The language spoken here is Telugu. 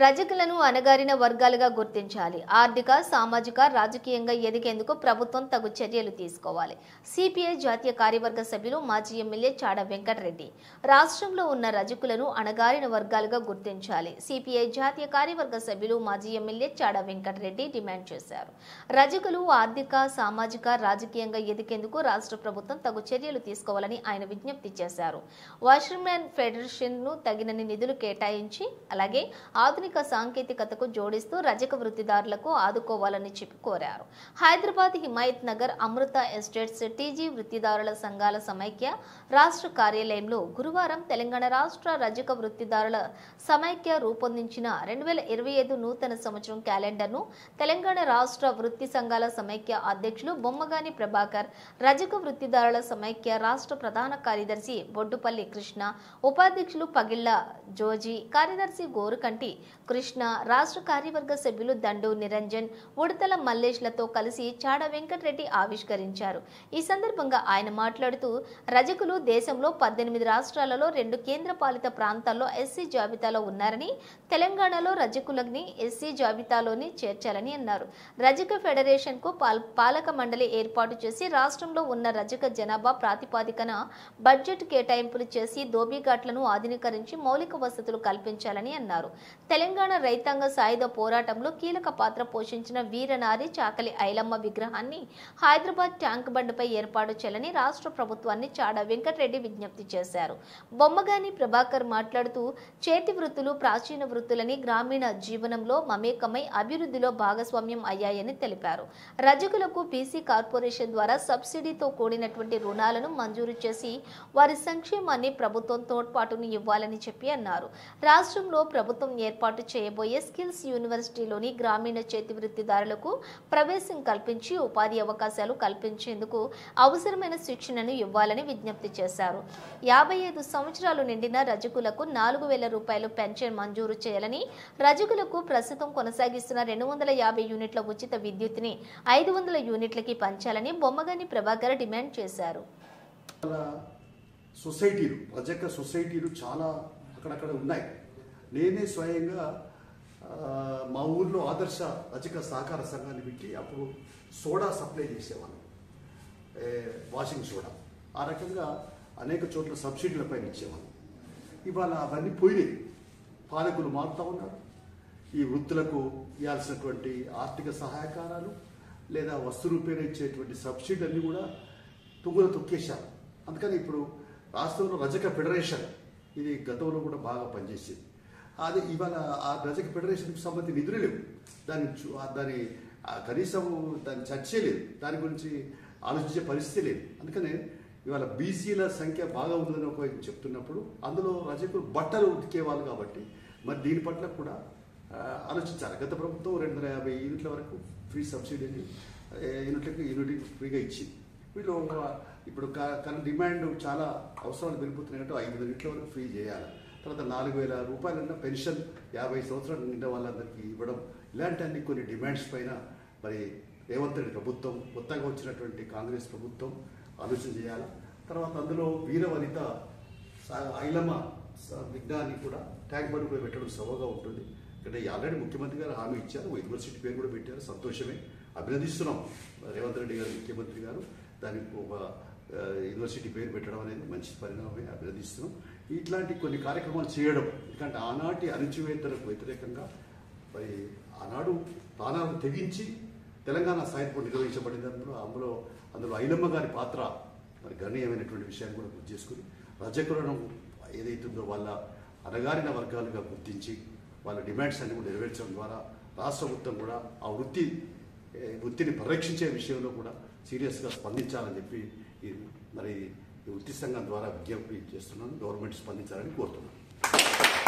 రజకులను అణగారిన వర్గాలుగా గుర్తించాలి. ఆర్థిక, సామాజిక, రాజకీయంగా ఎదిగేందుకు ప్రభుత్వం తగు చర్యలు తీసుకోవాలి. సిపిఐ జాతీయ కార్యవర్గ సభ్యులు మాజీ ఎమ్మెల్యే చాడ వెంకటరెడ్డి రాష్ట్రంలో ఉన్న రజకులను అణగారిన వర్గాలుగా గుర్తించాలి. సిపిఐ జాతీయ కార్యవర్గ సభ్యులు మాజీ ఎమ్మెల్యే చాడ వెంకటరెడ్డి డిమాండ్ చేశారు. రజకులు ఆర్థిక, సామాజిక, రాజకీయంగా ఎదిగేందుకు రాష్ట్ర ప్రభుత్వం తగు చర్యలు తీసుకోవాలని ఆయన విజ్ఞప్తి చేశారు. వాషర్మెన్ ఫెడరేషన్ ను తగినన్ని నిధులు కేటాయించి అలాగే ఆధునిక సాంకేతికతకు జోడిస్తూ రజక వృత్తిదారులకు ఆదుకోవాలని చెప్పి కోరారు. హైదరాబాద్ హిమాయత్ నగర్ అమృత ఎస్టేట్స్ టీజీ వృత్తిదారుల సంఘాల సమైక్య రాష్ట్ర కార్యాలయంలో గురువారం తెలంగాణ రాష్ట్ర రజక వృత్తిదారుల సమైక్య రూపొందించిన 2025 నూతన సంవత్సరం క్యాలెండర్ను తెలంగాణ రాష్ట్ర వృత్తి సంఘాల సమైక్య అధ్యక్షులు బొమ్మగాని ప్రభాకర్, రజక వృత్తిదారుల సమైక్య రాష్ట్ర ప్రధాన కార్యదర్శి బొడ్డుపల్లి కృష్ణ, ఉపాధ్యక్షులు పగిళ్ల జోజీ, కార్యదర్శి గోరుకంటి కృష్ణ, రాష్ట్ర కార్యవర్గ సభ్యులు దండు నిరంజన్, ఉడతల మల్లేష్లతో కలిసి చాడ వెంకటరెడ్డి ఆవిష్కరించారు. ఈ సందర్భంగా ఆయన మాట్లాడుతూ రజకులు దేశంలో 18 రాష్ట్రాలలో 2 కేంద్రపాలిత ప్రాంతాల్లో ఎస్సీ జాబితాలో ఉన్నారని, తెలంగాణలో రజకులని ఎస్సీ జాబితాలోని చేర్చాలని అన్నారు. రజక ఫెడరేషన్ కు పాలక మండలి ఏర్పాటు చేసి రాష్ట్రంలో ఉన్న రజక జనాభా ప్రాతిపాదికన బడ్జెట్ కేటాయింపులు చేసి దోబిఘాట్లను ఆధునీకరించి మౌలిక వసతులు కల్పించాలని అన్నారు. తెలంగాణ రైతాంగ సాయుధ పోరాటంలో కీలక పాత్ర పోషించిన వీరనారి చాకలి ఐలమ్మ విగ్రహాన్ని హైదరాబాద్ ట్యాంక్ బండ్పై ఏర్పాటు చేయాలని రాష్ట్ర ప్రభుత్వాన్ని చాడ వెంకటరెడ్డి విజ్ఞప్తి చేశారు. బొమ్మగాని ప్రభాకర్ మాట్లాడుతూ చేతి వృత్తులు ప్రాచీన వృత్తులని గ్రామీణ జీవనంలో మమేకమై అభివృద్ధిలో భాగస్వామ్యం అయ్యాయని తెలిపారు. రజకులకు బీసీ కార్పొరేషన్ ద్వారా సబ్సిడీతో కూడినటువంటి రుణాలను మంజూరు చేసి వారి సంక్షేమాన్ని ప్రభుత్వం తోడ్పాటును ఇవ్వాలని చెప్పి అన్నారు. రాష్ట్రంలో ప్రభుత్వం ఏర్పాటు చేయబోయే స్కిల్స్ యూనివర్సిటీలోని గ్రామీణ చేతి వృత్తిదారులకు ప్రవేశం కల్పించి ఉపాధి అవకాశాలు కల్పించేందుకు అవసరమైన శిక్షణను ఇవ్వాలని విజ్ఞప్తి చేశారు. 55 సంవత్సరాలు నిండిన రజకులకు 4,000 రూపాయలు పెన్షన్ మంజూరు చేయాలని, రజకులకు ప్రస్తుతం కొనసాగిస్తున్న 250 యూనిట్ల ఉచిత విద్యుత్ని 500 యూనిట్లకి పంచాలని బొమ్మగాని ప్రభాకర్ డిమాండ్ చేశారు. సొసైటీలు, రజక సొసైటీలు చాలా అక్కడక్కడ ఉన్నాయి. నేనే స్వయంగా మా ఊర్లో ఆదర్శ రజక సహకార సంఘాన్ని పెట్టి అప్పుడు సోడా సప్లై చేసేవాళ్ళం, వాషింగ్ సోడా. ఆ రకంగా అనేక చోట్ల సబ్సిడీలపై ఇచ్చేవాళ్ళం. ఇవాళ అవన్నీ పోయినాయి. పాలకులు మారుతూ ఉన్నారు. ఈ వృత్తులకు ఇవ్వాల్సినటువంటి ఆర్థిక సహాయకారాలు లేదా వస్తు రూపేణ ఇచ్చేటువంటి సబ్సిడీలన్నీ కూడా తుంగులు తొక్కేశారు. అందుకని ఇప్పుడు రాష్ట్రంలో రజక ఫెడరేషన్ ఇది గతంలో కూడా బాగా పనిచేసేది. అది ఇవాళ ఆ రజక ఫెడరేషన్కి సంబంధించిన నిధులు లేవు. దాని కనీసం దాన్ని చర్చే లేదు. దాని గురించి ఆలోచించే పరిస్థితి లేదు. అందుకనే ఇవాళ బీసీల సంఖ్య బాగా ఉందని ఒక చెప్తున్నప్పుడు అందులో రజకులు బట్టలు ఉతికేవాళ్ళు కాబట్టి మరి దీని పట్ల కూడా ఆలోచించాలి. గత ప్రభుత్వం 250 యూనిట్ల వరకు ఫ్రీ సబ్సిడీని యూనిట్కి ఫ్రీగా ఇచ్చింది. వీళ్ళు ఇప్పుడు డిమాండ్ చాలా అవసరాలు పెరిగిపోతున్నాయంటే 500 యూనిట్ల వరకు ఫ్రీ చేయాలి. తర్వాత 4,000 రూపాయలన్న పెన్షన్ 50 సంవత్సరాలు నిండిన వాళ్ళందరికీ ఇవ్వడం, ఇలాంటి అన్ని కొన్ని డిమాండ్స్ పైన మరి రేవంత్ రెడ్డి ప్రభుత్వం, కొత్తగా వచ్చినటువంటి కాంగ్రెస్ ప్రభుత్వం ఆలోచన చేయాలి. తర్వాత అందులో వీరవనిత ఐలమ్మ విజ్ఞాన్ని కూడా ట్యాంక్ బండ్ కూడా పెట్టడం సవగా ఉంటుంది. ఇక్కడ ఆల్రెడీ ముఖ్యమంత్రి గారు హామీ ఇచ్చారు, యూనివర్సిటీ పేరు కూడా పెట్టారు. సంతోషమే, అభినందిస్తున్నాం రేవంత్ రెడ్డి గారు, ముఖ్యమంత్రి గారు. దానికి ఒక యూనివర్సిటీ పేరు పెట్టడం అనేది మంచి పరిణామమే, అభినందిస్తున్నాం. ఇట్లాంటి కొన్ని కార్యక్రమాలు చేయడం, ఎందుకంటే ఆనాటి అణచివేతలకు వ్యతిరేకంగా మరి ఆనాడు ప్రాణాలను తెగించి తెలంగాణ సాయుధ నిర్వహించబడింది. అందులో ఐలమ్మ గారి పాత్ర మరి గణనీయమైనటువంటి విషయాన్ని కూడా గుర్తు చేసుకుని రజకులను ఏదైతుందో వాళ్ళ అణగారిన వర్గాలుగా గుర్తించి వాళ్ళ డిమాండ్స్ అన్ని కూడా నెరవేర్చడం ద్వారా రాష్ట్ర ప్రభుత్వం కూడా ఆ వృత్తిని పరిరక్షించే విషయంలో కూడా సీరియస్గా స్పందించాలని చెప్పి మరి ఈ వృత్తి సంఘం ద్వారా విజ్ఞప్తి చేస్తున్నాను. గవర్నమెంట్ స్పందించాలని కోరుతున్నాను.